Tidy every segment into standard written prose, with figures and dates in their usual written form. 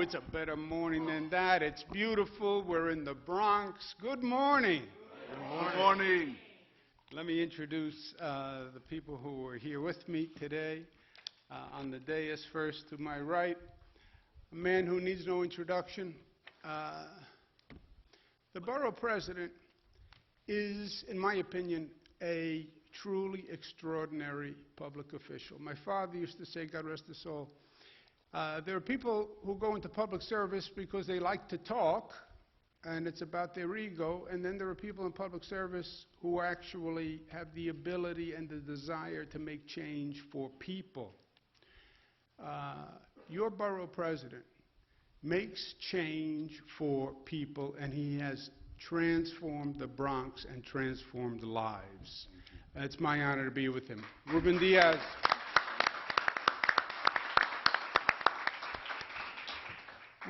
it's a better morning than that. It's beautiful. We're in the Bronx. Good morning. Good morning. Let me introduce the people who are here with me today. On the dais, first to my right, a man who needs no introduction. The borough president is, in my opinion, a truly extraordinary public official. My father used to say, God rest his soul, there are people who go into public service because they like to talk, and it's about their ego, and then there are people in public service who actually have the ability and the desire to make change for people. Your borough president makes change for people, and he has transformed the Bronx and transformed lives. It's my honor to be with him. Ruben Diaz.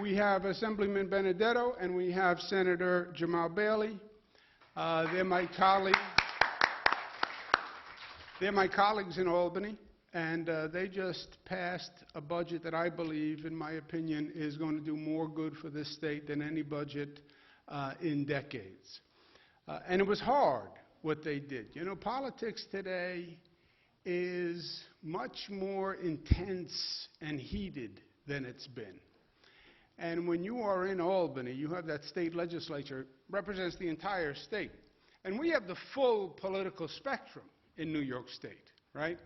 We have Assemblyman Benedetto, and we have Senator Jamal Bailey. They're my colleagues. They're my colleagues in Albany, and they just passed a budget that I believe, in my opinion, is going to do more good for this state than any budget in decades. And it was hard what they did. You know, politics today is much more intense and heated than it's been. And when you are in Albany, you have that state legislature, represents the entire state. And we have the full political spectrum in New York State, right?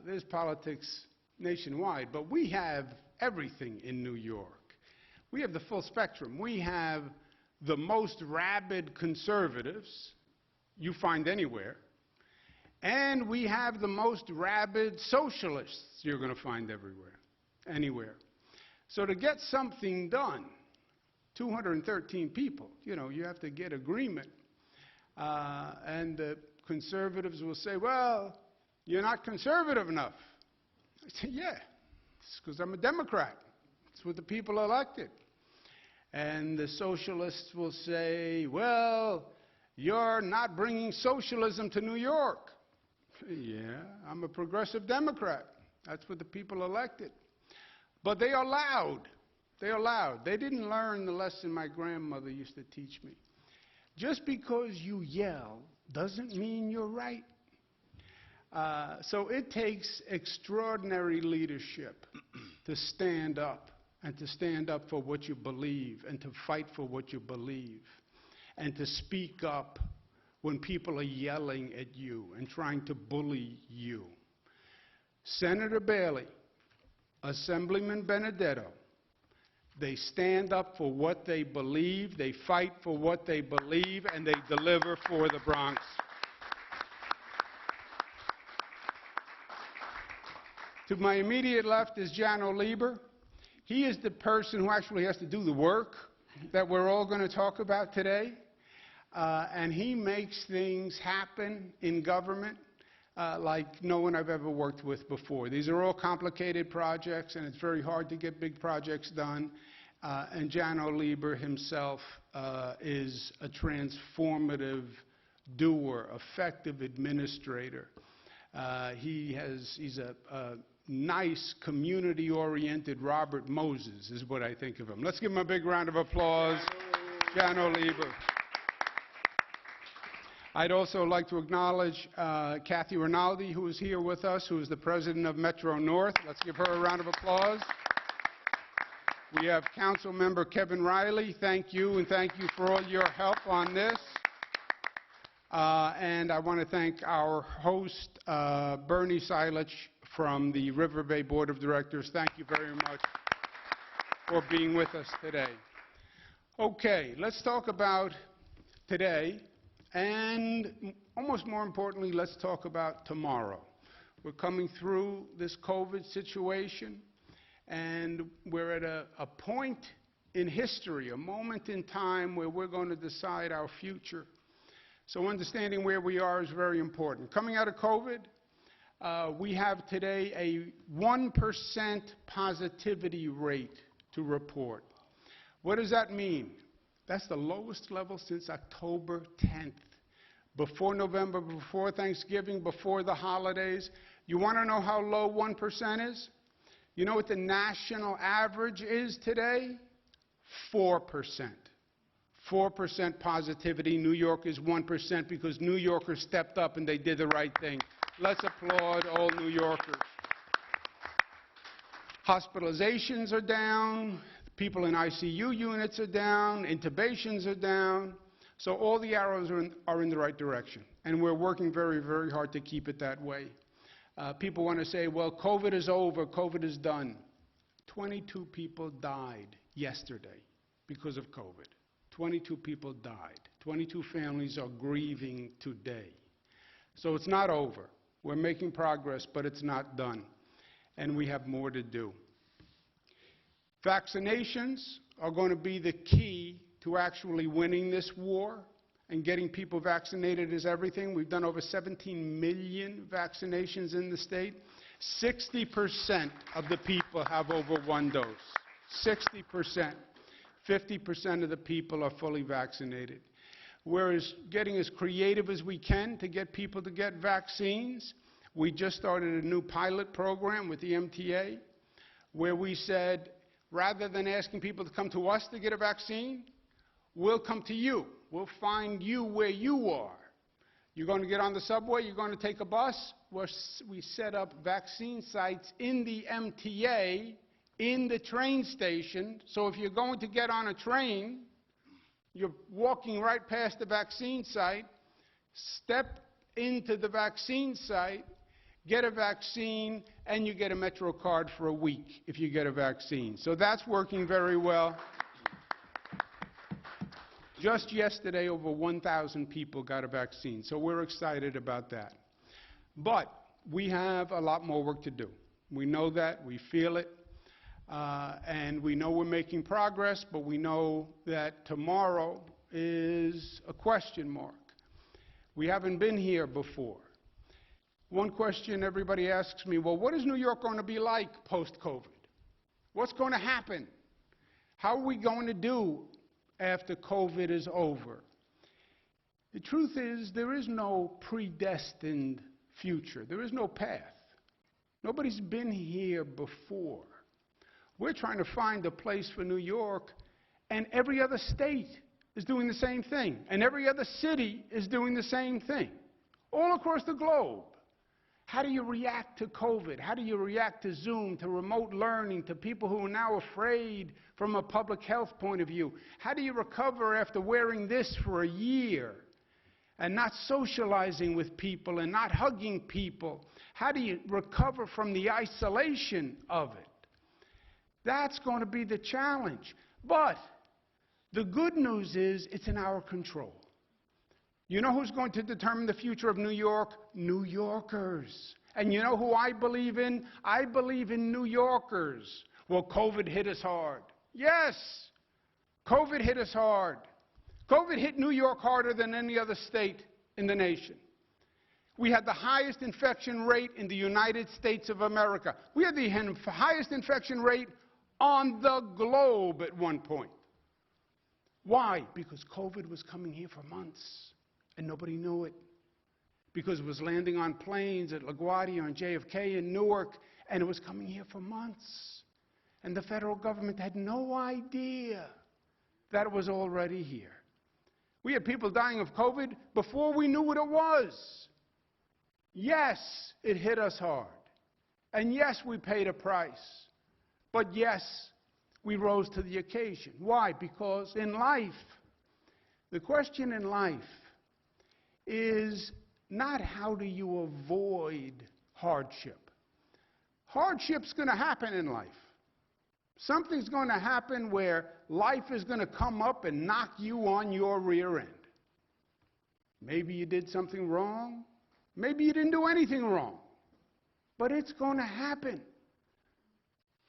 There's politics nationwide, but we have everything in New York. We have the full spectrum. We have the most rabid conservatives you find anywhere, and we have the most rabid socialists you're going to find everywhere, anywhere. So to get something done, 213 people, you know, you have to get agreement. And the conservatives will say, well, you're not conservative enough. I say, yeah, it's because I'm a Democrat. It's what the people elected. And the socialists will say, well, you're not bringing socialism to New York. Yeah, I'm a progressive Democrat. That's what the people elected. But they are loud. They are loud. They didn't learn the lesson my grandmother used to teach me. Just because you yell doesn't mean you're right. So it takes extraordinary leadership to stand up, and to stand up for what you believe, and to fight for what you believe, and to speak up when people are yelling at you and trying to bully you. Senator Bailey, Assemblyman Benedetto, they stand up for what they believe, they fight for what they believe, and they deliver for the Bronx. To my immediate left is Jano Lieber. He is the person who actually has to do the work that we're all going to talk about today. And he makes things happen in government like no one I've ever worked with before. These are all complicated projects, and it's very hard to get big projects done. And Jano Lieber himself is a transformative doer, effective administrator. He's a nice, community-oriented Robert Moses, is what I think of him. Let's give him a big round of applause, Jano Lieber. I'd also like to acknowledge Kathy Rinaldi, who is here with us, who is the president of Metro North. Let's give her a round of applause. We have Council Member Kevin Riley. Thank you, and thank you for all your help on this. And I want to thank our host, Bernie Silich, from the River Bay Board of Directors. Thank you very much for being with us today. Okay, let's talk about today. And almost more importantly, let's talk about tomorrow. We're coming through this COVID situation, and we're at a point in history, a moment in time where we're going to decide our future. So understanding where we are is very important. Coming out of COVID, we have today a 1% positivity rate to report. What does that mean? That's the lowest level since October 10th. Before November, before Thanksgiving, before the holidays. You want to know how low 1% is? You know what the national average is today? 4%. 4% positivity. New York is 1% because New Yorkers stepped up and they did the right thing. Let's applaud all New Yorkers. Hospitalizations are down. People in ICU units are down. Intubations are down. So all the arrows are in the right direction. And we're working very, very hard to keep it that way. People want to say, well, COVID is over. COVID is done. 22 people died yesterday because of COVID. 22 people died. 22 families are grieving today. So it's not over. We're making progress, but it's not done. And we have more to do. Vaccinations are going to be the key to actually winning this war, and getting people vaccinated is everything. We've done over 17 million vaccinations in the state. 60% of the people have over one dose. 60%. 50% of the people are fully vaccinated. We're getting as creative as we can to get people to get vaccines. We just started a new pilot program with the MTA where we said, rather than asking people to come to us to get a vaccine, we'll come to you. We'll find you where you are. You're going to get on the subway, you're going to take a bus. We set up vaccine sites in the MTA, in the train station. So if you're going to get on a train, you're walking right past the vaccine site, step into the vaccine site, get a vaccine, and you get a Metro card for a week if you get a vaccine. So that's working very well. Just yesterday, over 1,000 people got a vaccine, so we're excited about that. But we have a lot more work to do. We know that, we feel it, and we know we're making progress, but we know that tomorrow is a question mark. We haven't been here before. One question everybody asks me, well, what is New York going to be like post-COVID? What's going to happen? How are we going to do after COVID is over? The truth is, there is no predestined future. There is no path. Nobody's been here before. We're trying to find a place for New York, and every other state is doing the same thing, and every other city is doing the same thing, all across the globe. How do you react to COVID? How do you react to Zoom, to remote learning, to people who are now afraid from a public health point of view? How do you recover after wearing this for a year and not socializing with people and not hugging people? How do you recover from the isolation of it? That's going to be the challenge. But the good news is it's in our control. You know who's going to determine the future of New York? New Yorkers. And you know who I believe in? I believe in New Yorkers. Well, COVID hit us hard. Yes, COVID hit us hard. COVID hit New York harder than any other state in the nation. We had the highest infection rate in the United States of America. We had the highest infection rate on the globe at one point. Why? Because COVID was coming here for months, and nobody knew it. Because it was landing on planes at LaGuardia and JFK in Newark, and it was coming here for months. And the federal government had no idea that it was already here. We had people dying of COVID before we knew what it was. Yes, it hit us hard. And yes, we paid a price. But yes, we rose to the occasion. Why? Because in life, the question in life is not how do you avoid hardship. Hardship's going to happen in life. Something's going to happen where life is going to come up and knock you on your rear end. Maybe you did something wrong. Maybe you didn't do anything wrong. But it's going to happen.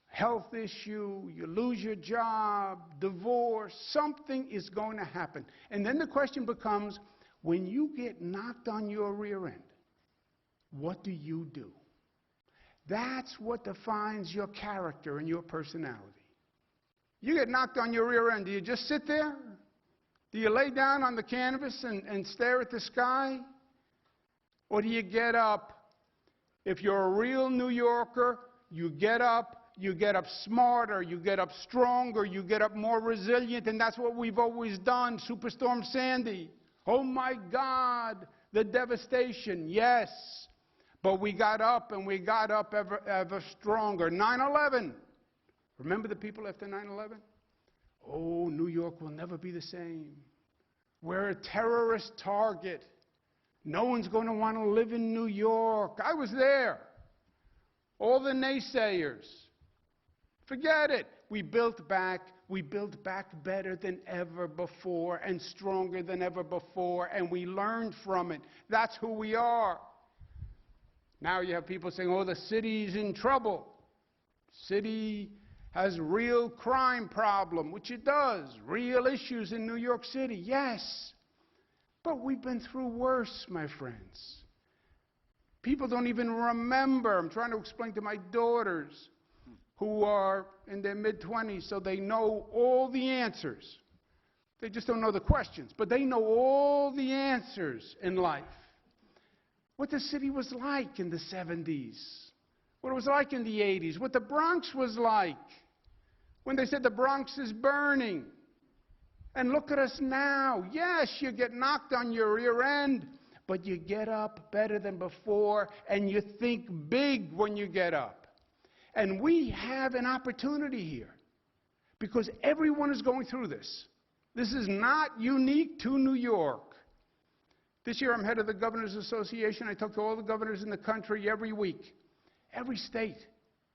Health issue, you lose your job, divorce, something is going to happen. And then the question becomes, when you get knocked on your rear end, what do you do? That's what defines your character and your personality. You get knocked on your rear end, do you just sit there? Do you lay down on the canvas and stare at the sky? Or do you get up? If you're a real New Yorker, you get up smarter, you get up stronger, you get up more resilient, and that's what we've always done. Superstorm Sandy. Oh my God, the devastation, yes. But we got up, and we got up ever stronger. 9/11. Remember the people after 9/11? Oh, New York will never be the same. We're a terrorist target. No one's going to want to live in New York. I was there. All the naysayers. Forget it. We built back better than ever before and stronger than ever before, and we learned from it. That's who we are. Now you have people saying, oh, the city's in trouble. City has real crime problem, which it does. Real issues in New York City, yes. But we've been through worse, my friends. People don't even remember. I'm trying to explain to my daughters who are in their mid-20s, so they know all the answers. They just don't know the questions, but they know all the answers in life. What the city was like in the 70s, what it was like in the 80s, what the Bronx was like when they said the Bronx is burning. And look at us now. Yes, you get knocked on your rear end, but you get up better than before, and you think big when you get up. And we have an opportunity here, because everyone is going through this. This is not unique to New York. This year I'm head of the Governors Association. I talk to all the governors in the country every week. Every state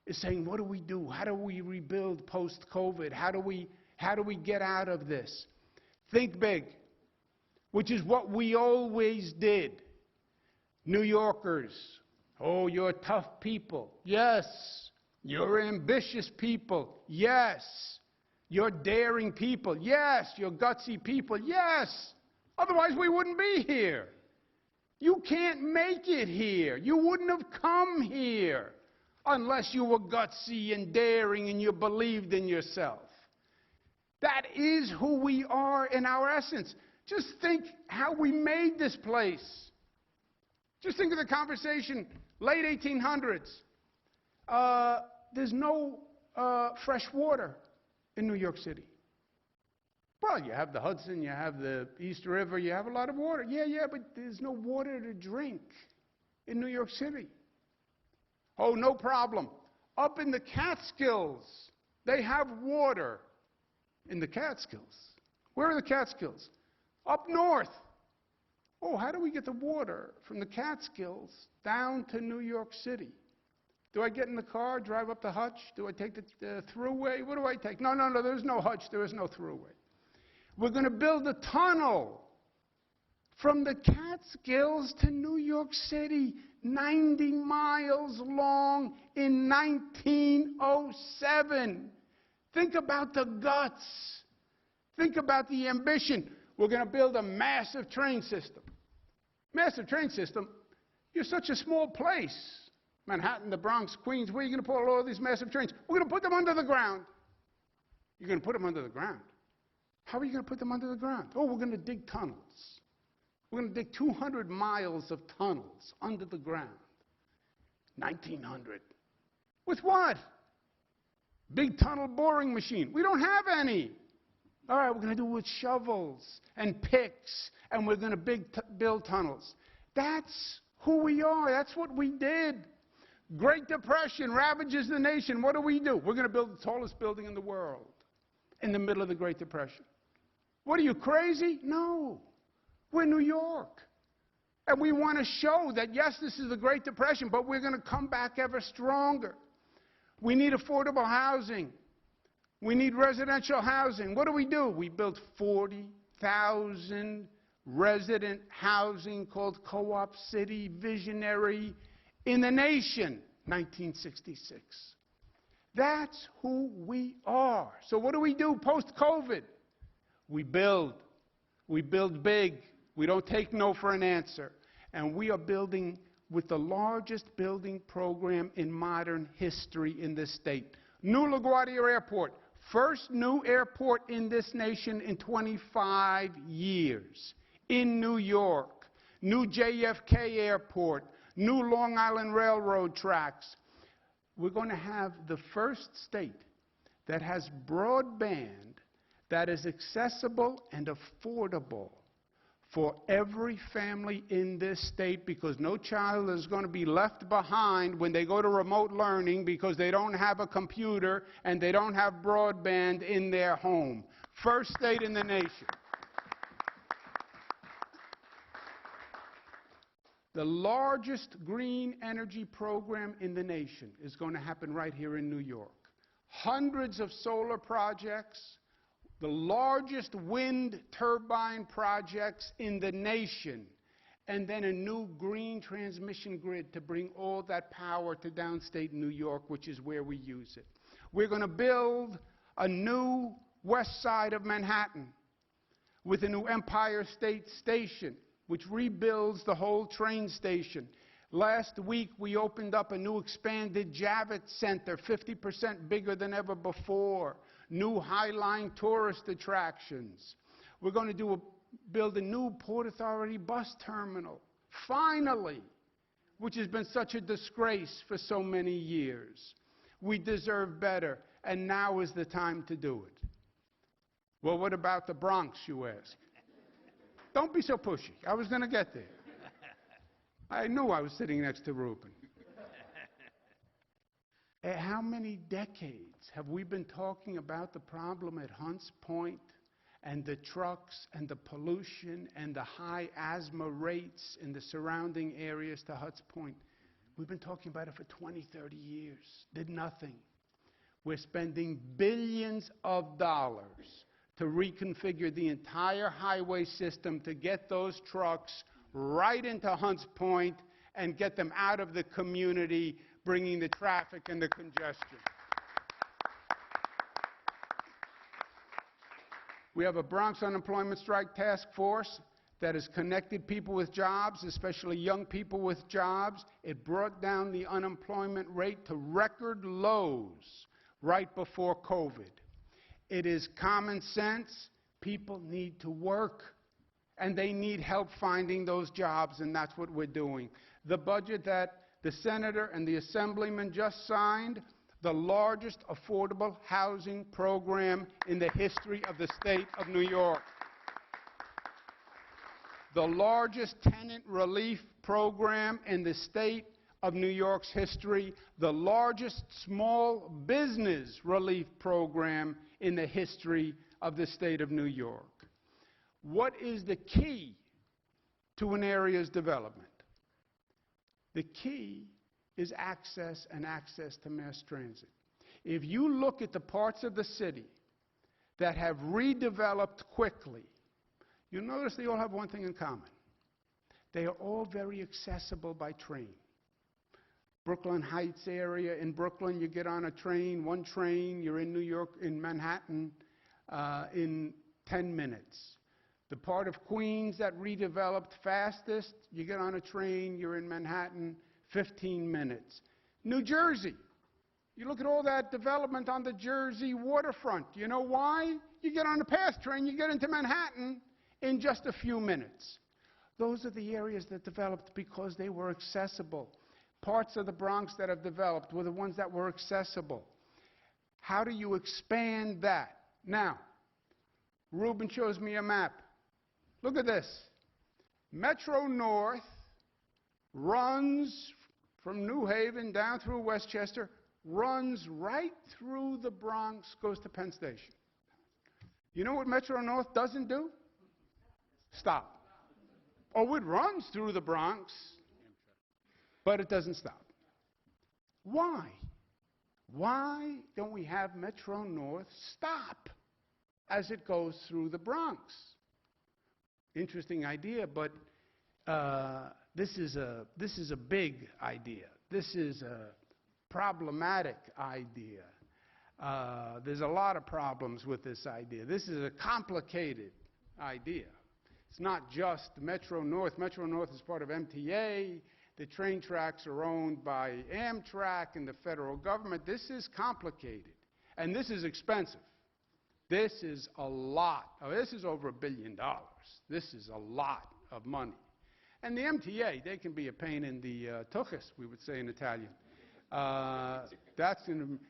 is saying, what do we do? How do we rebuild post-COVID? How do we get out of this? Think big, which is what we always did. New Yorkers, oh, you're tough people. Yes. You're ambitious people. Yes. You're daring people. Yes. You're gutsy people. Yes. Otherwise, we wouldn't be here. You can't make it here. You wouldn't have come here unless you were gutsy and daring and you believed in yourself. That is who we are in our essence. Just think how we made this place. Just think of the conversation, late 1800s. There's no fresh water in New York City. Well, you have the Hudson, you have the East River, you have a lot of water. Yeah, but there's no water to drink in New York City. Oh, no problem. Up in the Catskills, they have water. In the Catskills. Where are the Catskills? Up north. Oh, how do we get the water from the Catskills down to New York City? Do I get in the car, drive up the Hutch? Do I take the thruway? What do I take? No, there's no Hutch. There is no thruway. We're going to build a tunnel from the Catskills to New York City, 90 miles long in 1907. Think about the guts. Think about the ambition. We're going to build a massive train system. Massive train system? You're such a small place. Manhattan, the Bronx, Queens, where are you going to put all these massive trains? We're going to put them under the ground. You're going to put them under the ground. How are you going to put them under the ground? Oh, we're going to dig tunnels. We're going to dig 200 miles of tunnels under the ground. 1900. With what? Big tunnel boring machine. We don't have any. All right, we're going to do it with shovels and picks, and we're going to build tunnels. That's who we are. That's what we did. Great Depression ravages the nation. What do? We're going to build the tallest building in the world in the middle of the Great Depression. What are you, crazy? No. We're New York. And we want to show that, yes, this is the Great Depression, but we're going to come back ever stronger. We need affordable housing. We need residential housing. What do? We built 40,000 resident housing called Co-op City, visionary in the nation, 1966. That's who we are. So what do we do post-COVID? We build. We build big. We don't take no for an answer. And we are building with the largest building program in modern history in this state. New LaGuardia Airport, first new airport in this nation in 25 years. In New York, new JFK Airport, new Long Island Railroad tracks. we're going to have the first state that has broadband that is accessible and affordable for every family in this state, because no child is going to be left behind when they go to remote learning because they don't have a computer and they don't have broadband in their home. First state in the nation. The largest green energy program in the nation is going to happen right here in New York. Hundreds of solar projects, the largest wind turbine projects in the nation, and then a new green transmission grid to bring all that power to downstate New York, which is where we use it. We're going to build a new west side of Manhattan with a new Empire State Station, which rebuilds the whole train station. Last week, we opened up a new expanded Javits Center, 50% bigger than ever before. New High-Line tourist attractions. We're going to build a new Port Authority bus terminal, finally, which has been such a disgrace for so many years. We deserve better, and now is the time to do it. Well, what about the Bronx, you ask? Don't be so pushy. I was going to get there. I knew I was sitting next to Reuben. How many decades have we been talking about the problem at Hunts Point and the trucks and the pollution and the high asthma rates in the surrounding areas to Hunts Point? We've been talking about it for 20, 30 years. Did nothing. We're spending billions of dollars to reconfigure the entire highway system to get those trucks right into Hunts Point and get them out of the community, bringing the traffic and the congestion. We have a Bronx Unemployment Strike Task Force that has connected people with jobs, especially young people with jobs. It brought down the unemployment rate to record lows right before COVID. It is common sense. People need to work, and they need help finding those jobs, and that's what we're doing. The budget that the senator and the assemblyman just signed, the largest affordable housing program in the history of the state of New York. The largest tenant relief program in the state of New York's history, the largest small business relief program in the history of the state of New York. What is the key to an area's development? The key is access, and access to mass transit. If you look at the parts of the city that have redeveloped quickly, you'll notice they all have one thing in common. They are all very accessible by train. Brooklyn Heights area, in Brooklyn, you get on a train, one train, you're in New York, in Manhattan, in 10 minutes. The part of Queens that redeveloped fastest, you get on a train, you're in Manhattan, 15 minutes. New Jersey, you look at all that development on the Jersey waterfront. You know why? You get on a PATH train, you get into Manhattan in just a few minutes. Those are the areas that developed because they were accessible. Parts of the Bronx that have developed were the ones that were accessible. How do you expand that? Now, Reuben shows me a map. Look at this. Metro North runs from New Haven down through Westchester, runs right through the Bronx, goes to Penn Station. You know what Metro North doesn't do? Stop. Oh, it runs through the Bronx, but it doesn't stop. Why? Why don't we have Metro North stop as it goes through the Bronx? Interesting idea, but this is a big idea. This is a problematic idea. There's a lot of problems with this idea. This is a complicated idea. It's not just Metro North. Metro North is part of MTA. The train tracks are owned by Amtrak and the federal government. This is complicated, and this is expensive. This is a lot. Oh, this is over $1 billion. This is a lot of money. And the MTA, they can be a pain in the tuchus, we would say in Italian. That's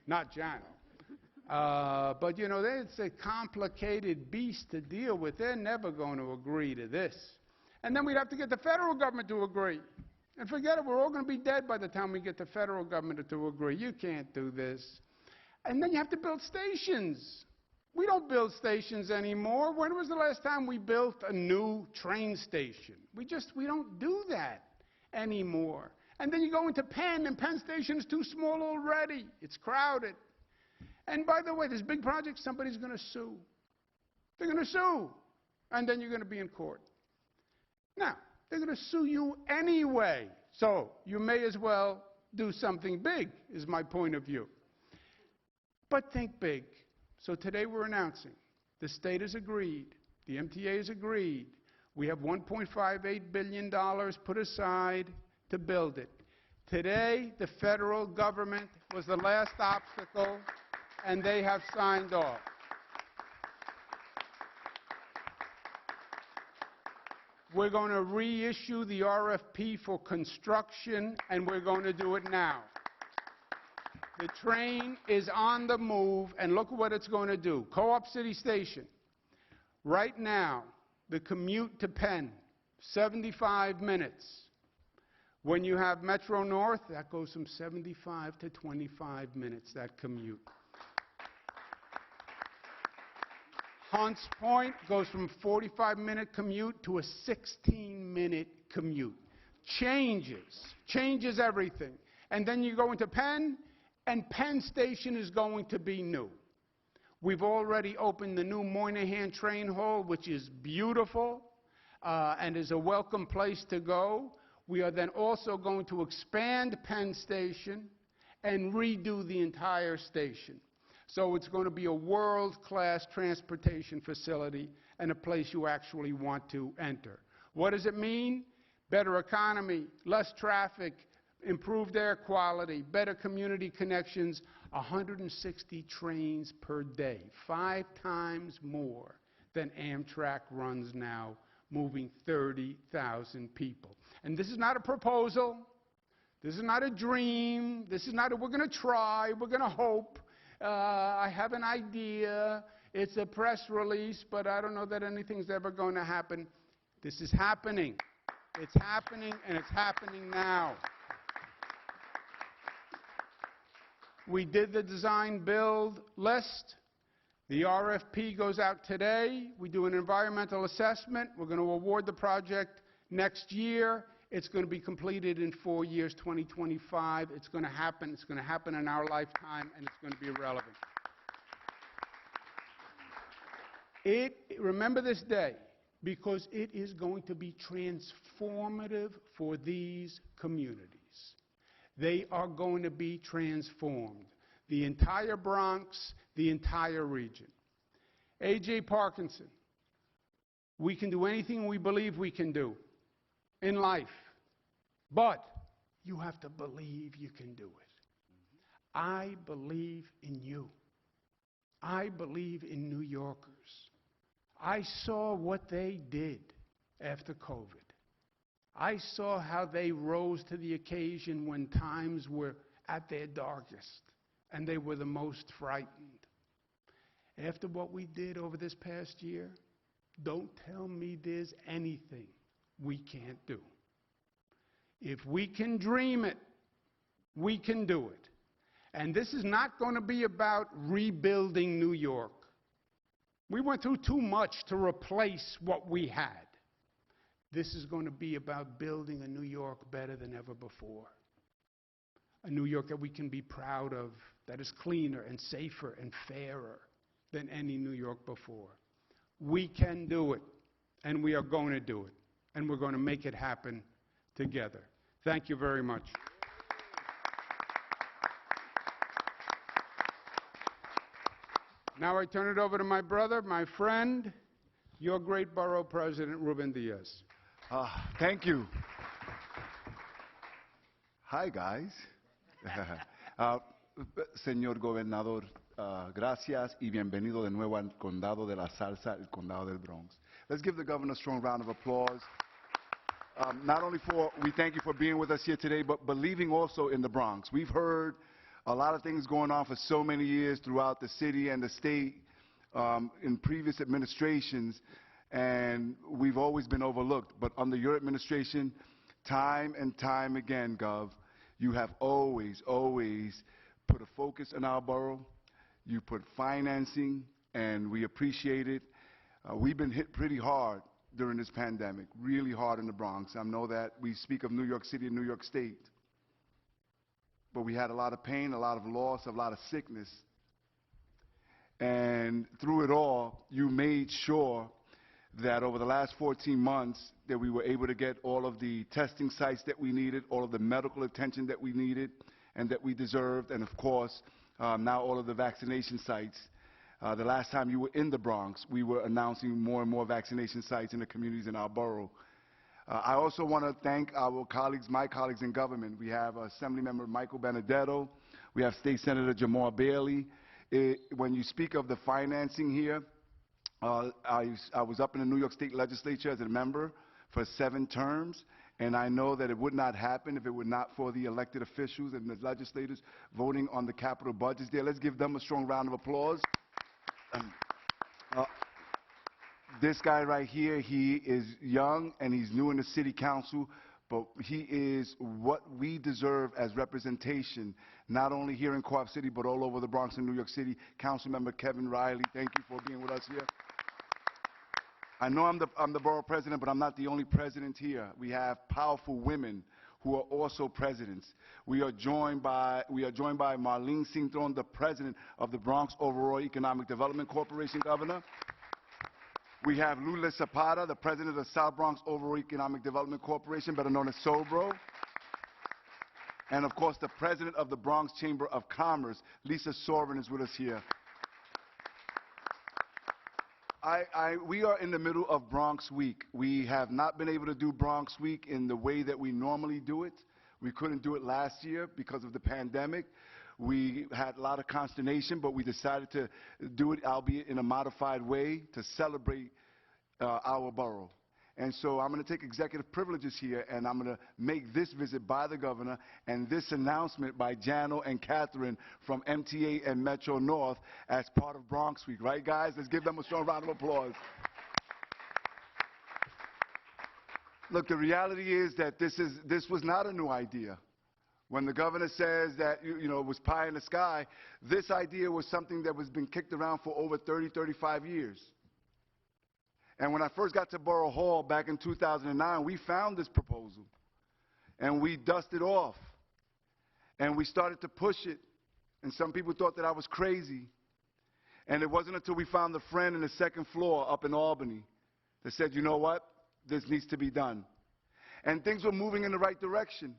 not Jano. But, you know, it's a complicated beast to deal with. They're never going to agree to this. And then we'd have to get the federal government to agree. And forget it, we're all going to be dead by the time we get the federal government to agree. You can't do this. And then you have to build stations. We don't build stations anymore. When was the last time we built a new train station? We don't do that anymore. And then you go into Penn, and Penn Station is too small already. It's crowded. And by the way, this big project, somebody's going to sue. They're going to sue. And then you're going to be in court. Now, they're going to sue you anyway. So you may as well do something big, is my point of view. But think big. So today we're announcing the state has agreed, the MTA has agreed, we have $1.58 billion put aside to build it. Today, the federal government was the last obstacle, and they have signed off. We're going to reissue the RFP for construction, and we're going to do it now. The train is on the move, and look at what it's going to do. Co-op City Station. Right now, the commute to Penn, 75 minutes. When you have Metro North, that goes from 75 to 25 minutes, that commute. Hunts Point goes from 45-minute commute to a 16-minute commute. Changes everything. And then you go into Penn, and Penn Station is going to be new. We've already opened the new Moynihan Train Hall, which is beautiful and is a welcome place to go. We are then also going to expand Penn Station and redo the entire station. So it's going to be a world-class transportation facility and a place you actually want to enter. What does it mean? Better economy, less traffic, improved air quality, better community connections, 160 trains per day, 5 times more than Amtrak runs now, moving 30,000 people. And this is not a proposal. This is not a dream. This is not a we're going to try, we're going to hope. I have an idea. It's a press release, but I don't know that anything's ever going to happen. This is happening. It's happening, and it's happening now. We did the design-build list. The RFP goes out today. We do an environmental assessment. We're going to award the project next year. It's going to be completed in 4 years, 2025. It's going to happen. It's going to happen in our lifetime, and it's going to be relevant. Remember this day, because it is going to be transformative for these communities. They are going to be transformed. The entire Bronx, the entire region. A.J. Parkinson, we can do anything we believe we can do in life, but you have to believe you can do it. I believe in you. I believe in New Yorkers. I saw what they did after COVID. I saw how they rose to the occasion when times were at their darkest and they were the most frightened. After what we did over this past year, don't tell me there's anything we can't do. If we can dream it, we can do it. And this is not going to be about rebuilding New York. We went through too much to replace what we had. This is going to be about building a New York better than ever before. A New York that we can be proud of, that is cleaner and safer and fairer than any New York before. We can do it, and we are going to do it, and we're going to make it happen together. Thank you very much. Now I turn it over to my brother, my friend, your great borough president, Ruben Diaz. Thank you. Hi, guys. Señor Gobernador, gracias y bienvenido de nuevo al Condado de la Salsa, el Condado del Bronx. Let's give the governor a strong round of applause. Not only we thank you for being with us here today, but believing also in the Bronx. We've heard a lot of things going on for so many years throughout the city and the state in previous administrations, and we've always been overlooked. But under your administration, time and time again, Gov, you have always put a focus in our borough. You put financing, and we appreciate it. We've been hit pretty hard during this pandemic, really hard in the Bronx. I know that we speak of New York City and New York State, but we had a lot of pain, a lot of loss, a lot of sickness. And through it all, you made sure that over the last 14 months that we were able to get all of the testing sites that we needed, all of the medical attention that we needed and that we deserved, and of course, now all of the vaccination sites. The last time you were in the Bronx, we were announcing more and more vaccination sites in the communities in our borough. I also want to thank our colleagues, my colleagues in government. We have Assemblymember Michael Benedetto. We have State Senator Jamal Bailey. When you speak of the financing here, I was up in the New York State Legislature as a member for 7 terms, and I know that it would not happen if it were not for the elected officials and the legislators voting on the capital budgets there. Let's give them a strong round of applause. This guy right here, he is young and he's new in the city council, but he is what we deserve as representation, not only here in Co-op City, but all over the Bronx and New York City. Councilmember Kevin Riley, thank you for being with us here. I know I'm the borough president, but I'm not the only president here. We have powerful women who are also presidents. We are joined by Marlene Sington, the president of the Bronx Overall Economic Development Corporation, Governor. We have Lula Zapata, the president of the South Bronx Overall Economic Development Corporation, better known as SOBRO. And of course, the president of the Bronx Chamber of Commerce, Lisa Sorin, is with us here. We are in the middle of Bronx Week. We have not been able to do Bronx Week in the way that we normally do it. We couldn't do it last year because of the pandemic. We had a lot of consternation, but we decided to do it, albeit in a modified way, to celebrate our borough. And so I'm going to take executive privileges here, and I'm going to make this visit by the governor and this announcement by Jano and Catherine from MTA and Metro North as part of Bronx Week. Right, guys? Let's give them a strong round of applause. Look, the reality is that this was not a new idea. When the governor says that, you know, it was pie in the sky, this idea was something that was been kicked around for over 30, 35 years. And when I first got to Borough Hall back in 2009, we found this proposal, and we dusted off, and we started to push it, and some people thought that I was crazy. And it wasn't until we found a friend in the second floor up in Albany that said, you know what, this needs to be done. And things were moving in the right direction,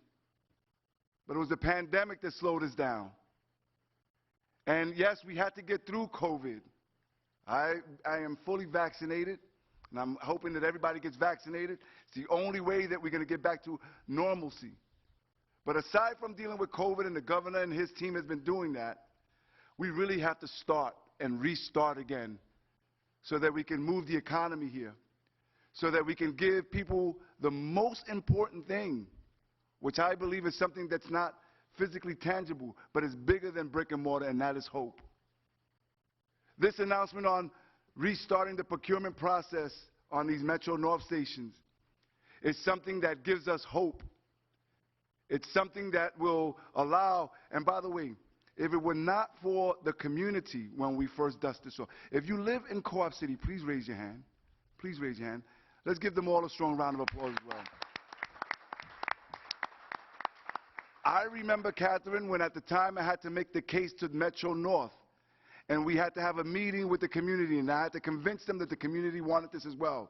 but it was the pandemic that slowed us down. And yes, we had to get through COVID. I am fully vaccinated. And I'm hoping that everybody gets vaccinated. It's the only way that we're going to get back to normalcy. But aside from dealing with COVID, and the governor and his team has been doing that, we really have to start and restart again so that we can move the economy here, so that we can give people the most important thing, which I believe is something that's not physically tangible, but is bigger than brick and mortar, and that is hope. This announcement on restarting the procurement process on these Metro North stations is something that gives us hope. It's something that will allow, and by the way, if it were not for the community when we first dusted this off, if you live in Co-op City, please raise your hand. Please raise your hand. Let's give them all a strong round of applause as well. I remember, Catherine, when at the time I had to make the case to Metro North, and we had to have a meeting with the community, and I had to convince them that the community wanted this as well.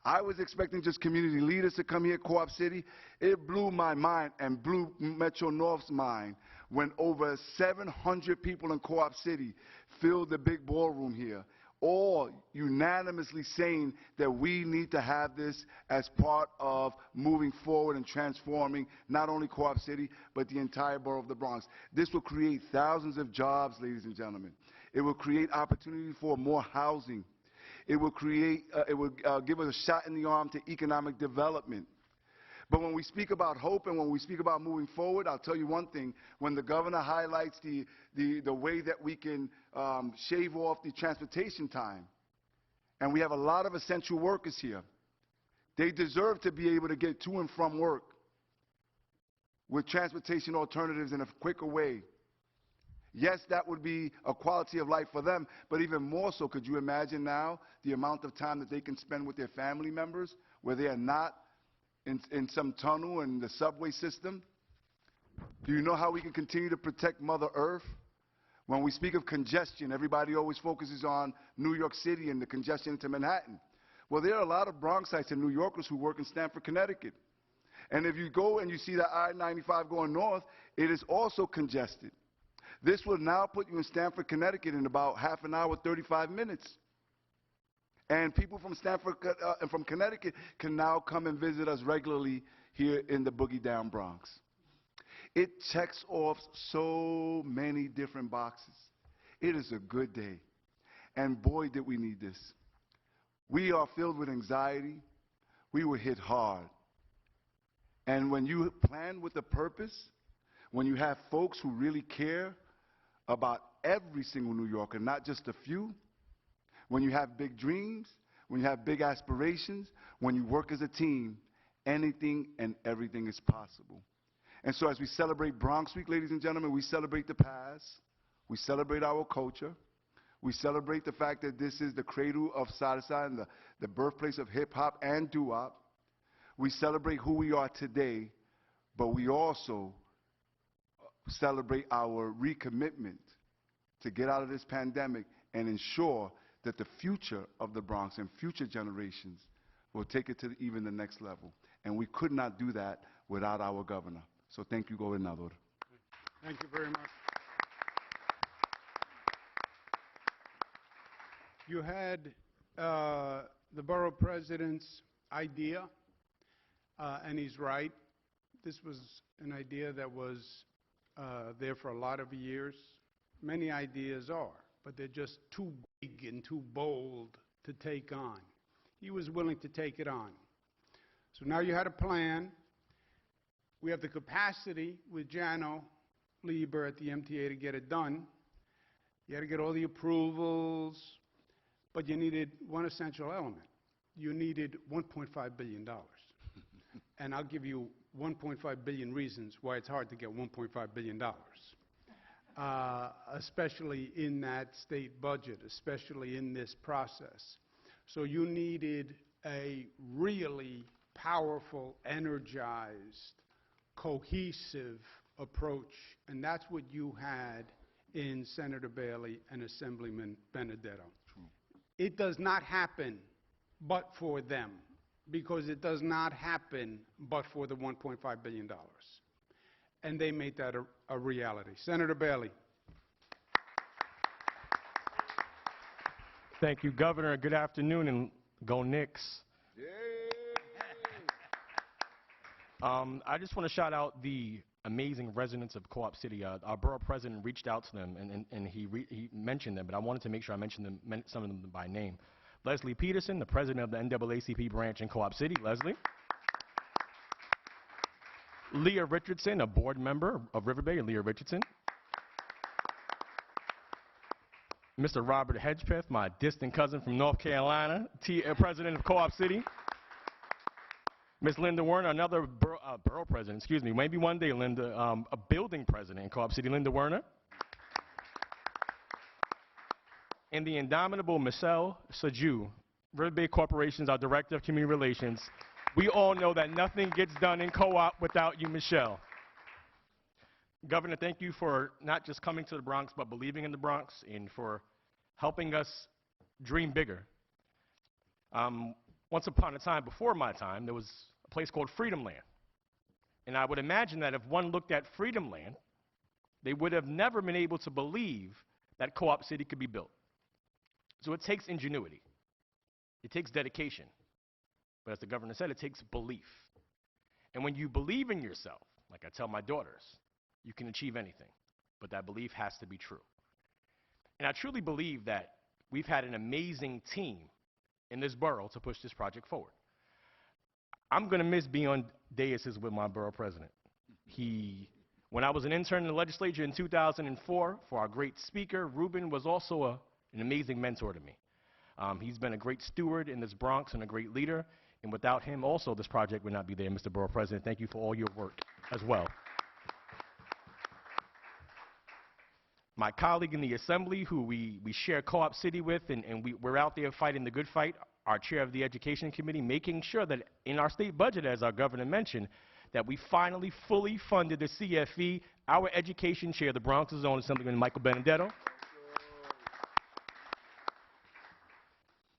I was expecting just community leaders to come here at Co-op City. It blew my mind and blew Metro North's mind when over 700 people in Co-op City filled the big ballroom here, all unanimously saying that we need to have this as part of moving forward and transforming not only Co-op City, but the entire borough of the Bronx. This will create thousands of jobs, ladies and gentlemen. It will create opportunity for more housing. It will give us a shot in the arm to economic development. But when we speak about hope and when we speak about moving forward, I'll tell you one thing. When the governor highlights the way that we can shave off the transportation time, and we have a lot of essential workers here, they deserve to be able to get to and from work with transportation alternatives in a quicker way. Yes, that would be a quality of life for them, but even more so, could you imagine now the amount of time that they can spend with their family members where they are not in some tunnel in the subway system? Do you know how we can continue to protect Mother Earth? When we speak of congestion, everybody always focuses on New York City and the congestion into Manhattan. Well, there are a lot of Bronxites and New Yorkers who work in Stamford, Connecticut. And if you go and you see the I-95 going north, it is also congested. This will now put you in Stamford, Connecticut in about half an hour, 35 minutes. And people from Stamford and from Connecticut can now come and visit us regularly here in the Boogie Down Bronx. It checks off so many different boxes. It is a good day. And boy, did we need this. We are filled with anxiety. We were hit hard. And when you plan with a purpose, when you have folks who really care about every single New Yorker, not just a few, when you have big dreams, when you have big aspirations, when you work as a team, anything and everything is possible. And so as we celebrate Bronx Week, ladies and gentlemen, we celebrate the past, we celebrate our culture, we celebrate the fact that this is the cradle of salsa and the birthplace of hip-hop and doo-wop. We celebrate who we are today, but we also celebrate our recommitment to get out of this pandemic and ensure that the future of the Bronx and future generations will take it to even the next level. And we could not do that without our governor. So thank you, Gobernador. Thank you very much. You had the borough president's idea, and he's right. This was an idea that was there for a lot of years. Many ideas are, but they're just too big and too bold to take on. He was willing to take it on. So now you had a plan. We have the capacity with Jano Lieber at the MTA to get it done. You had to get all the approvals, but you needed one essential element. You needed $1.5 billion. And I'll give you 1.5 billion reasons why it's hard to get $1.5 billion, especially in that state budget, especially in this process. So you needed a really powerful, energized, cohesive approach, and that's what you had in Senator Bailey and Assemblyman Benedetto. True. It does not happen but for them, because it does not happen but for the $1.5 billion. And they made that a reality. Senator Bailey. Thank you, Governor. Good afternoon, and go Knicks. Yay! I just want to shout out the amazing residents of Co-op City. Our borough president reached out to them, and he mentioned them, but I wanted to make sure I mentioned them, some of them by name. Leslie Peterson, the president of the NAACP branch in Co-op City. Leslie. Leah Richardson, a board member of River Bay. Leah Richardson. Mr. Robert Hedgepeth, my distant cousin from North Carolina, president of Co-op City. Ms. Linda Werner, another borough president, excuse me. Maybe one day, Linda, a building president in Co-op City, Linda Werner. And the indomitable Michelle Sajou, River Bay Corporation's our Director of Community Relations. We all know that nothing gets done in Co-op without you, Michelle. Governor, thank you for not just coming to the Bronx, but believing in the Bronx and for helping us dream bigger. Once upon a time, before my time, there was a place called Freedom Land. And I would imagine that if one looked at Freedom Land, they would have never been able to believe that Co-op City could be built. So it takes ingenuity. It takes dedication. But as the governor said, it takes belief. And when you believe in yourself, like I tell my daughters, you can achieve anything. But that belief has to be true. And I truly believe that we've had an amazing team in this borough to push this project forward. I'm going to miss being on daises with my borough president. When I was an intern in the legislature in 2004, for our great speaker, Ruben was also an amazing mentor to me. He's been a great steward in this Bronx and a great leader, and without him also this project would not be there. Mr. Borough President, thank you for all your work as well. My colleague in the Assembly, who we share Co-op City with, and we're out there fighting the good fight, our chair of the Education Committee, making sure that in our state budget, as our governor mentioned, that we finally fully funded the CFE, our education chair, the Bronx's own Assemblyman Michael Benedetto.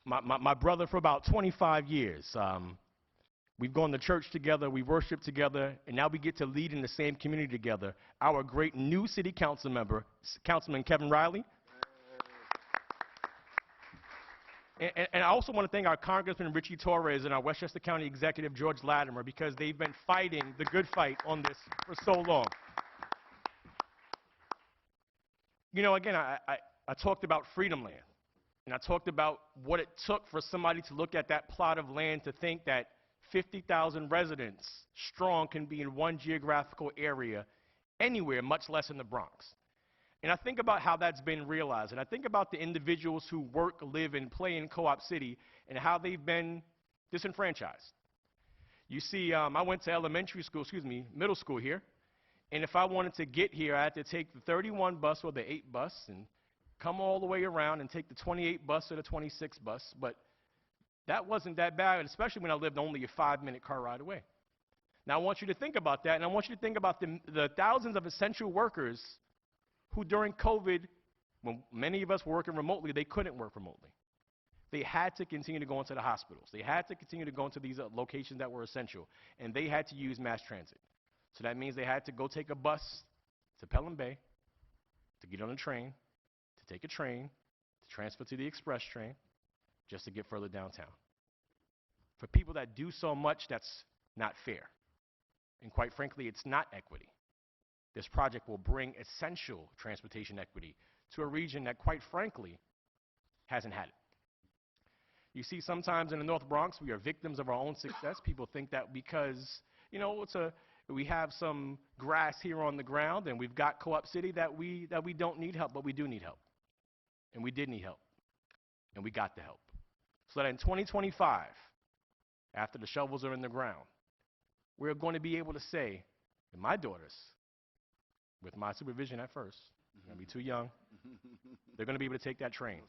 My brother for about 25 years. We've gone to church together, we worship together, and now we get to lead in the same community together. Our great new city council member, Councilman Kevin Riley. And I also want to thank our Congressman Richie Torres and our Westchester County Executive George Latimer, because they've been fighting the good fight on this for so long. You know, again, I talked about Freedom Land, and I talked about what it took for somebody to look at that plot of land to think that 50,000 residents strong can be in one geographical area anywhere, much less in the Bronx. And I think about how that's been realized, and I think about the individuals who work, live, and play in Co-op City and how they've been disenfranchised. You see, I went to middle school here, and if I wanted to get here, I had to take the 31 bus or the 8 bus and come all the way around and take the 28 bus or the 26 bus, but that wasn't that bad, especially when I lived only a 5-minute car ride away. Now, I want you to think about that, and I want you to think about the thousands of essential workers who during COVID, when many of us were working remotely, they couldn't work remotely. They had to continue to go into the hospitals. They had to continue to go into these locations that were essential, and they had to use mass transit. So that means they had to go take a bus to Pelham Bay, to get on a train, to take a train, to transfer to the express train, just to get further downtown. For people that do so much, that's not fair. And quite frankly, it's not equity. This project will bring essential transportation equity to a region that, quite frankly, hasn't had it. You see, sometimes in the North Bronx, we are victims of our own success. People think that because, you know, we have some grass here on the ground and we've got Co-op City that we don't need help, but we do need help. And we did need help. And we got the help. So that in 2025, after the shovels are in the ground, we're going to be able to say that my daughters, with my supervision at first, they're going to be too young, they're going to be able to take that train.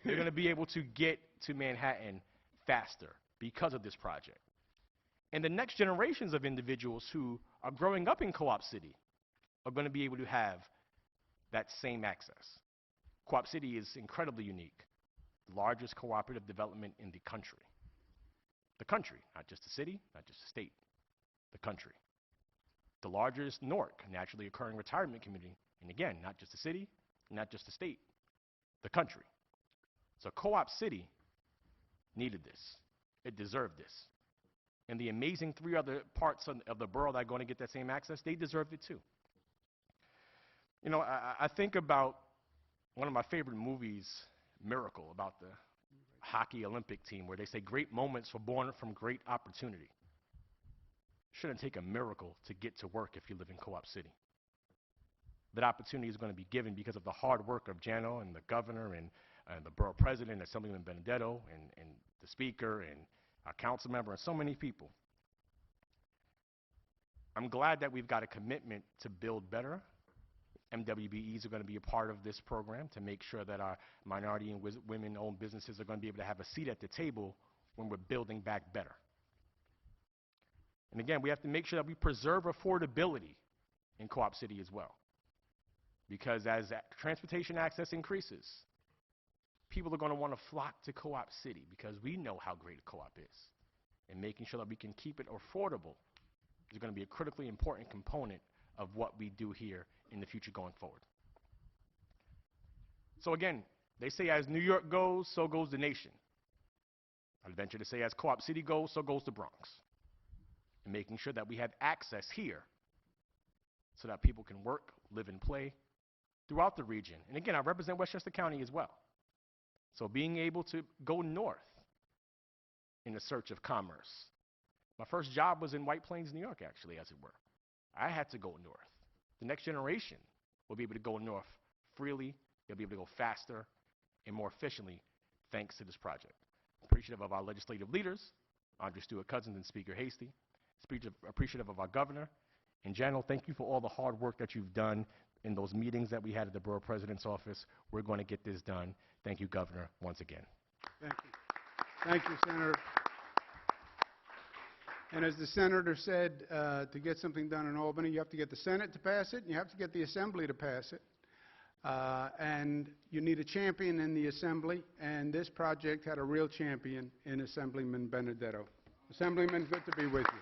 They're going to be able to get to Manhattan faster because of this project. And the next generations of individuals who are growing up in Co-op City are going to be able to have that same access. Co-op City is incredibly unique. The largest cooperative development in the country. The country, not just the city, not just the state, the country. The largest NORC, naturally occurring retirement community, and again, not just the city, not just the state, the country. So Co-op City needed this. It deserved this. And the amazing 3 other parts of the borough that are going to get that same access, they deserved it too. You know, I think about one of my favorite movies, Miracle, about the hockey Olympic team, where they say great moments were born from great opportunity. Shouldn't take a miracle to get to work if you live in Co-op City. That opportunity is going to be given because of the hard work of Jano and the governor and the borough president, Assemblyman Benedetto, and the speaker and our council member, and so many people. I'm glad that we've got a commitment to build better. MWBEs are going to be a part of this program to make sure that our minority and women-owned businesses are going to be able to have a seat at the table when we're building back better. And again, we have to make sure that we preserve affordability in Co-op City as well. Because as transportation access increases, people are going to want to flock to Co-op City because we know how great a co-op is. And making sure that we can keep it affordable is going to be a critically important component of what we do here in the future going forward. So again, they say as New York goes, so goes the nation. I'd venture to say as Co-op City goes, so goes the Bronx. And making sure that we have access here so that people can work, live, and play throughout the region. And again, I represent Westchester County as well. So being able to go north in the search of commerce, My first job was in White Plains, New York, actually, as it were. I had to go north. The next generation will be able to go north freely. They'll be able to go faster and more efficiently thanks to this project. Appreciative of our legislative leaders, Andre Stewart Cousins and Speaker Hasty. Appreciative of our governor. In general, thank you for all the hard work that you've done in those meetings that we had at the Borough President's office. We're going to get this done. Thank you, Governor, once again. Thank you. Thank you, Senator. And as the senator said, to get something done in Albany, you have to get the Senate to pass it, and you have to get the Assembly to pass it. And you need a champion in the Assembly, and this project had a real champion in Assemblyman Benedetto. Assemblyman, good to be with you.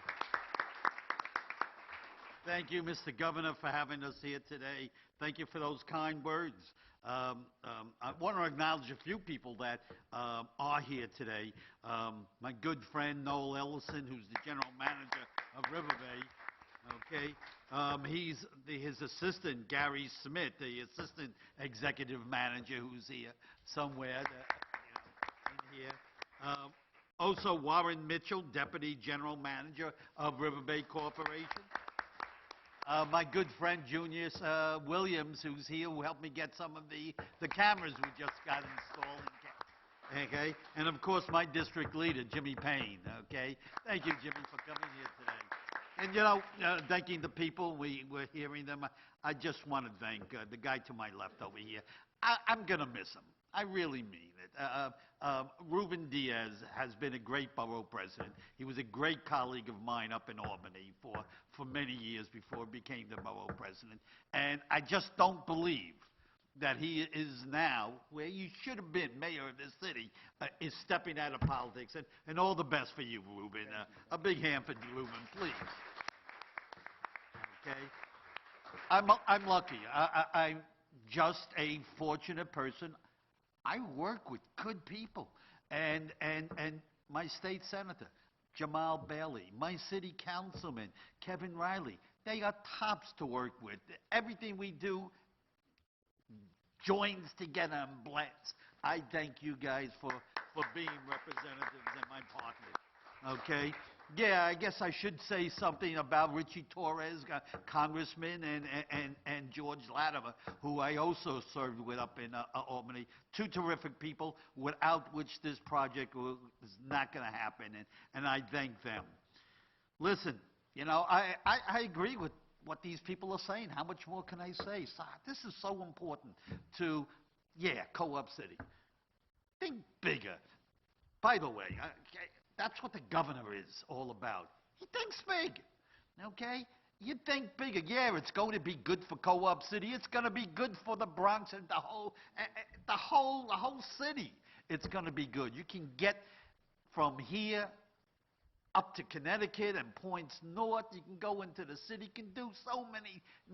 Thank you, Mr. Governor, for having us here today. Thank you for those kind words. I want to acknowledge a few people that are here today. My good friend, Noel Ellison, who's the general manager of River Bay. Okay. His assistant, Gary Smith, the assistant executive manager, who's here somewhere in here. Also, Warren Mitchell, deputy general manager of River Bay Corporation. My good friend, Junius Williams, who's here, who helped me get some of the cameras we just got installed. Okay? And, of course, my district leader, Jimmy Payne. Okay? Thank you, Jimmy, for coming here today. And, you know, thanking the people, we're hearing them. I just want to thank the guy to my left over here. I'm going to miss him. I really mean it. Ruben Diaz has been a great borough president. He was a great colleague of mine up in Albany for many years before he became the borough president. And I just don't believe that he is now, where you should have been mayor of this city, is stepping out of politics. And all the best for you, Ruben. A big hand for Ruben, please. Okay? I'm lucky. I'm just a fortunate person. I work with good people. And my state senator, Jamal Bailey, my city councilman, Kevin Riley, they are tops to work with. Everything we do joins together and blends. I thank you guys for being representatives and my partners. Okay? Yeah, I guess I should say something about Richie Torres, Congressman, and George Latimer, who I also served with up in Albany. Two terrific people, without which this project is not going to happen, and I thank them. Listen, you know, I agree with what these people are saying. How much more can I say? So, this is so important to, Co-op City. Think bigger. By the way, that's what the governor is all about. He thinks big, okay? You think bigger. Yeah, it's going to be good for Co-op City. It's going to be good for the Bronx and the whole city. It's going to be good. You can get from here up to Connecticut and points north. You can go into the city. You can do so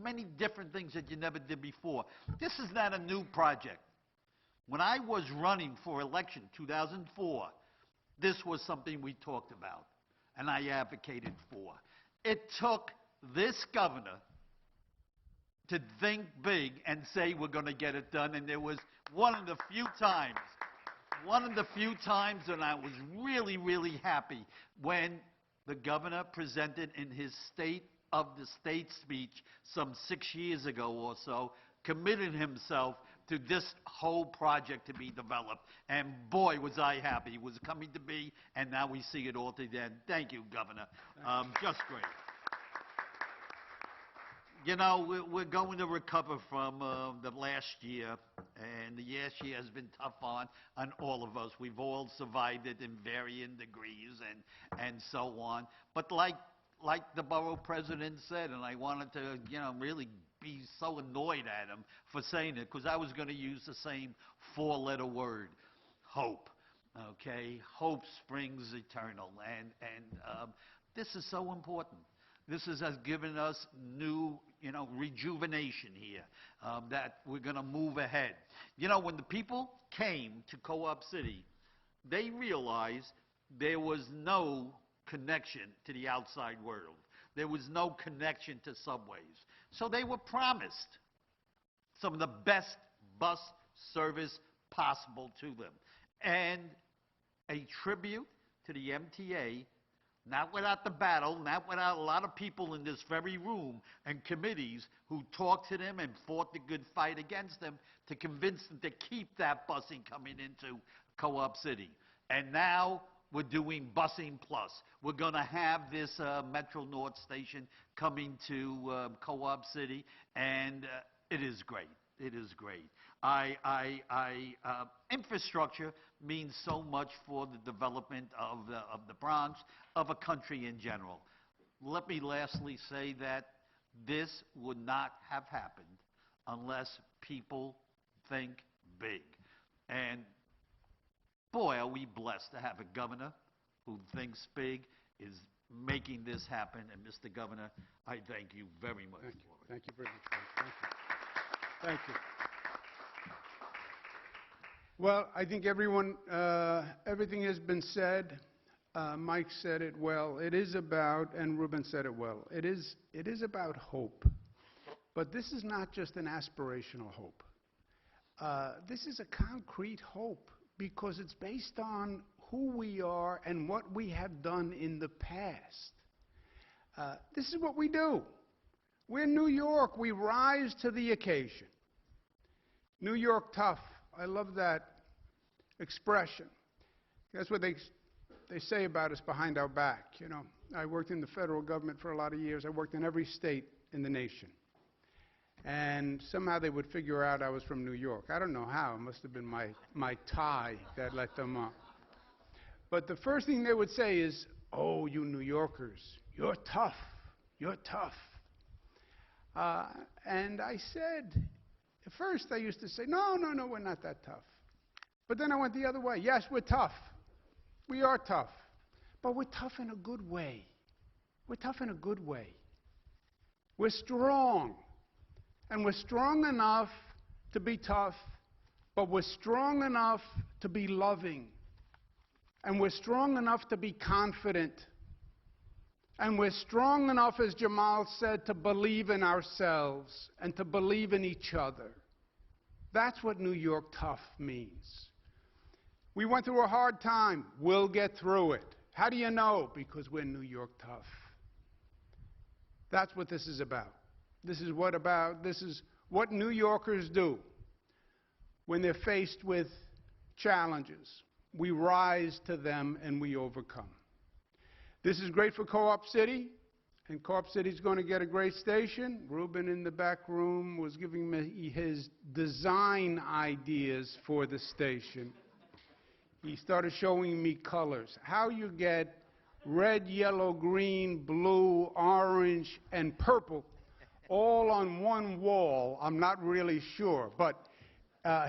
many different things that you never did before. This is not a new project. When I was running for election, 2004, this was something we talked about, and I advocated for. It took this governor to think big and say we're going to get it done, and there was one of the few times when I was really, really happy when the governor presented in his State of the State speech some 6 years ago or so, committed himself to this whole project to be developed. And boy, was I happy. It was coming to be, and now we see it all together. Thank you, Governor. Just great. You know, we're going to recover from the last year, and the last year has been tough on all of us. We've all survived it in varying degrees and so on. But like the borough president said, and I wanted to, really be so annoyed at him for saying it, because I was going to use the same four-letter word, hope. Okay? Hope springs eternal. And this is so important. This has given us new, rejuvenation here, that we're going to move ahead. When the people came to Co-op City, they realized there was no connection to the outside world. There was no connection to subways. So they were promised some of the best bus service possible to them. And a tribute to the MTA not without the battle, not without a lot of people in this very room and committees who talked to them and fought the good fight against them to convince them to keep that busing coming into Co-op City. And now we're doing busing plus. We're going to have this Metro North station coming to Co-op City, and it is great. It is great. Infrastructure means so much for the development of the Bronx, of a country in general. Let me lastly say that this would not have happened unless people think big. And boy, are we blessed to have a governor who thinks big, is making this happen. And Mr. Governor, I thank you very much for it. Thank you very much. Thank you. Thank you. Well, I think everything has been said. Mike said it well. It is about, and Ruben said it well, it is about hope. But this is not just an aspirational hope. This is a concrete hope because it's based on who we are and what we have done in the past. This is what we do. We're New York. We rise to the occasion. New York tough. I love that expression. That's what they say about us behind our back. You know, I worked in the federal government for a lot of years. I worked in every state in the nation. And somehow they would figure out I was from New York. I don't know how. It must have been my tie that let them up. But the first thing they would say is, "Oh, you New Yorkers, you're tough. You're tough." And I said, at first I used to say, no, we're not that tough. But then I went the other way. Yes, we're tough. We are tough. But we're tough in a good way. We're tough in a good way. We're strong. And we're strong enough to be tough, but we're strong enough to be loving. And we're strong enough to be confident. And we're strong enough, as Jamal said, to believe in ourselves and to believe in each other. That's what New York tough means. We went through a hard time. We'll get through it. How do you know? Because we're New York tough. That's what this is about. This is what New Yorkers do when they're faced with challenges. We rise to them and we overcome. This is great for Co-op City, and Co-op City is going to get a great station. Ruben in the back room was giving me his design ideas for the station. He started showing me colors, how you get red, yellow, green, blue, orange, and purple all on one wall. I'm not really sure, but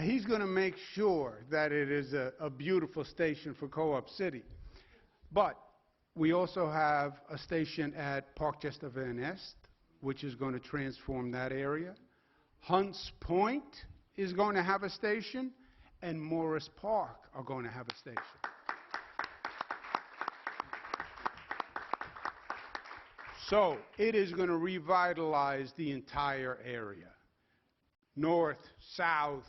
he's going to make sure that it is a beautiful station for Co-op City. But we also have a station at Parkchester Van Nest, which is going to transform that area. Hunts Point is going to have a station, and Morris Park are going to have a station. So it is going to revitalize the entire area, north, south,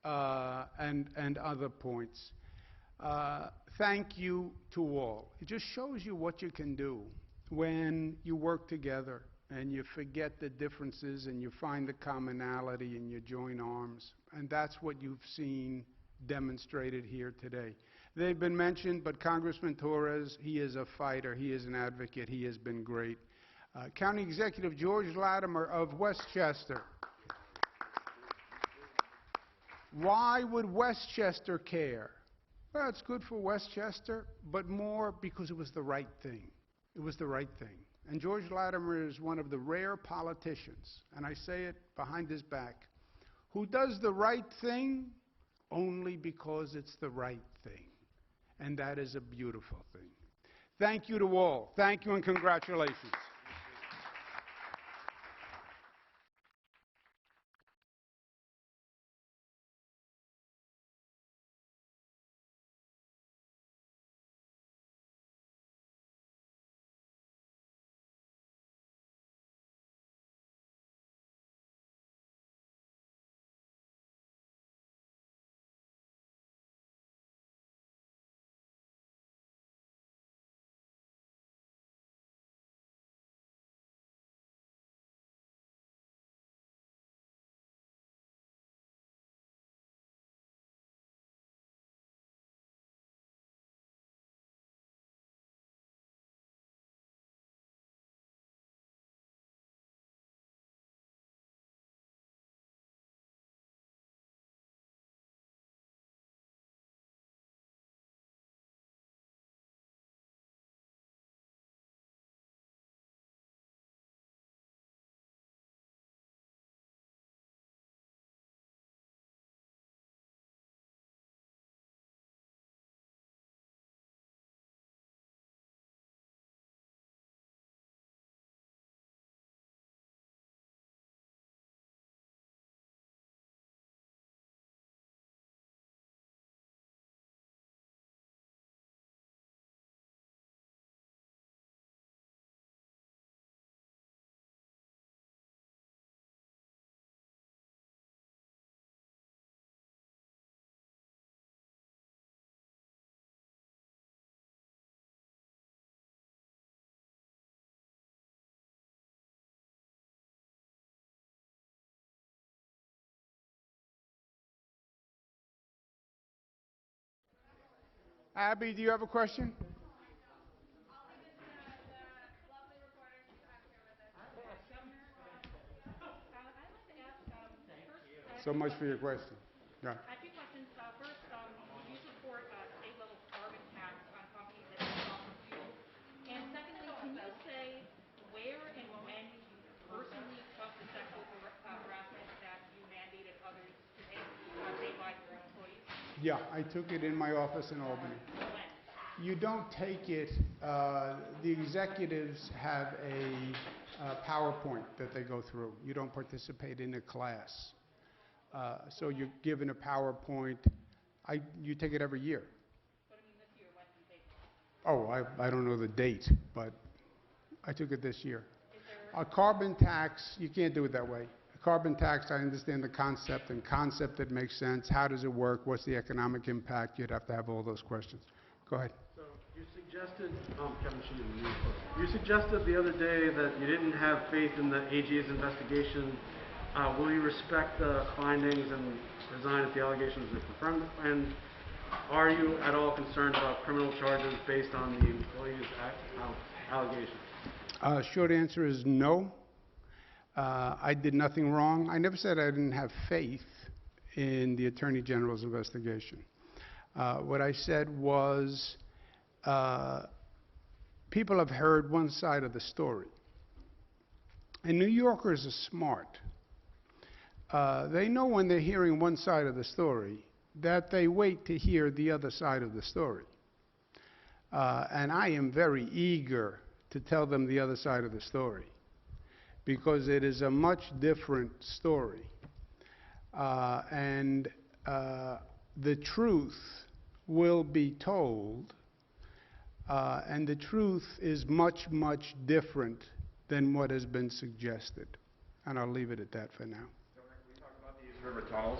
and other points. Thank you to all. It just shows you what you can do when you work together and you forget the differences and you find the commonality and you join arms. And that's what you've seen demonstrated here today. They've been mentioned, but Congressman Torres, he is a fighter, he is an advocate, he has been great. County Executive George Latimer of Westchester. Why would Westchester care? Well, it's good for Westchester, but more because it was the right thing. It was the right thing. And George Latimer is one of the rare politicians, and I say it behind his back, who does the right thing only because it's the right thing. And that is a beautiful thing. Thank you to all. Thank you and congratulations. Abby, do you have a question? So much for your question. Yeah. I have two questions. First, do you support a state-level carbon tax on companies that use fossil fuel? And secondly, can you say where and when you personally took the sexual harassment that you mandated others to take by your employees? Yeah, I took it in my office in Albany. When? You don't take it, the executives have a PowerPoint that they go through. You don't participate in a class. So you're given a PowerPoint. You take it every year. But I mean this year, when did you take it? Oh, I don't know the date, but I took it this year. A carbon tax, you can't do it that way. A carbon tax, I understand the concept, and concept that makes sense. How does it work? What's the economic impact? You'd have to have all those questions. Go ahead. So you suggested, Kevin Sheehan, you suggested the other day that you didn't have faith in the AG's investigation. Will you respect the findings and resign if the allegations are confirmed? And are you at all concerned about criminal charges based on the employees' allegations? Short answer is no. I did nothing wrong. I never said I didn't have faith in the Attorney General's investigation. What I said was people have heard one side of the story. And New Yorkers are smart. They know when they're hearing one side of the story that they wait to hear the other side of the story. And I am very eager to tell them the other side of the story because it is a much different story. And the truth will be told, and the truth is much, much different than what has been suggested. And I'll leave it at that for now. River tunnels.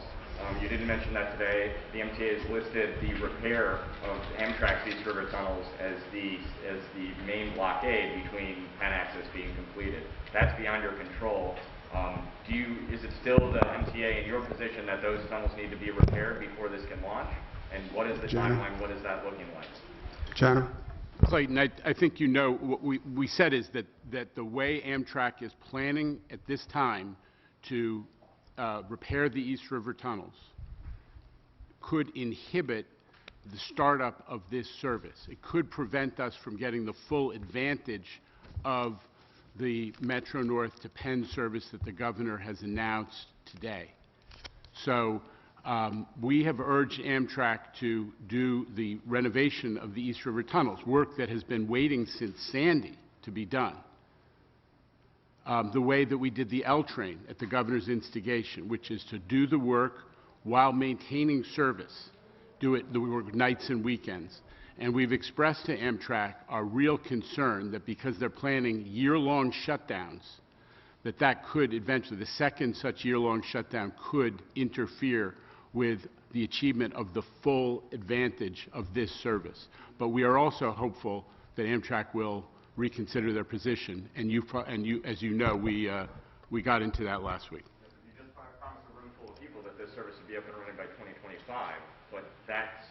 You didn't mention that today. The MTA has listed the repair of Amtrak's East River tunnels as the main blockade between Penn Access being completed. That's beyond your control. Is it still the MTA in your position that those tunnels need to be repaired before this can launch? And what is the timeline? What is that looking like? Jana? Clayton, I think you know what we said is that the way Amtrak is planning at this time to repair the East River tunnels could inhibit the startup of this service. It could prevent us from getting the full advantage of the Metro North to Penn service that the governor has announced today. So we have urged Amtrak to do the renovation of the East River tunnels, work that has been waiting since Sandy to be done. The way that we did the L train at the governor's instigation, which is to do the work while maintaining service, do the work nights and weekends. And we've expressed to Amtrak our real concern that because they're planning year-long shutdowns, that could eventually, the second such year-long shutdown could interfere with the achievement of the full advantage of this service. But we are also hopeful that Amtrak will reconsider their position, and as you know, we got into that last week. You just promised a room full of people that this service would be up and running by 2025, but that's,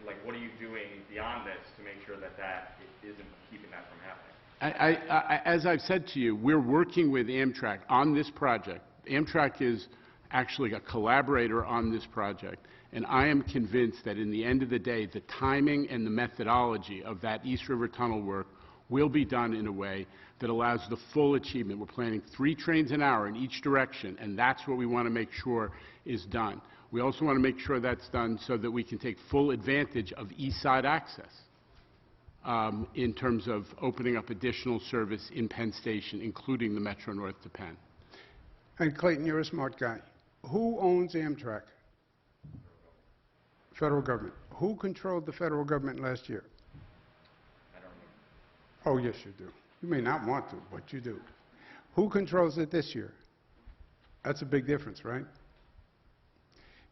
like, what are you doing beyond this to make sure that isn't keeping that from happening? As I've said to you, we're working with Amtrak on this project. Amtrak is actually a collaborator on this project, and I am convinced that in the end of the day, the timing and the methodology of that East River tunnel work will be done in a way that allows the full achievement. We're planning 3 trains an hour in each direction, and that's what we want to make sure is done. We also want to make sure that's done so that we can take full advantage of East Side access in terms of opening up additional service in Penn Station, including the Metro North to Penn. And Clayton, you're a smart guy. Who owns Amtrak? Federal government. Who controlled the federal government last year? Oh, yes, you do. You may not want to, but you do. Who controls it this year? That's a big difference, right?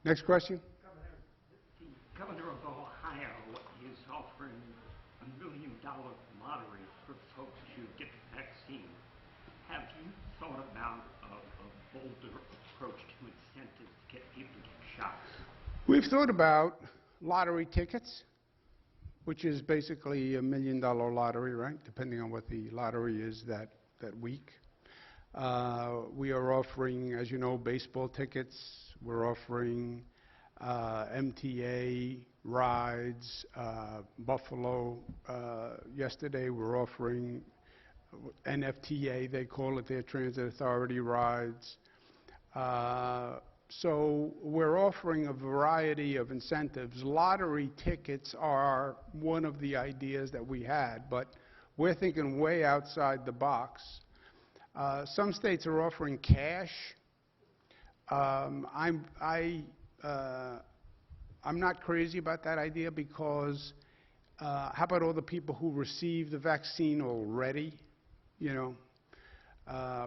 Next question. Governor, the governor of Ohio is offering $1 million lottery for folks to get the vaccine. Have you thought about a bolder approach to incentives to get people to get shots? We've thought about lottery tickets. which is basically $1 million lottery, right? Depending on what the lottery is that week. We are offering, as you know, baseball tickets. We're offering MTA rides, Buffalo. Yesterday, we're offering NFTA, they call it, their Transit Authority rides. So we're offering a variety of incentives. Lottery tickets are one of the ideas that we had, but we're thinking way outside the box. Some states are offering cash. I'm not crazy about that idea because how about all the people who received the vaccine already? You know,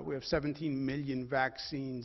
we have 17 million vaccines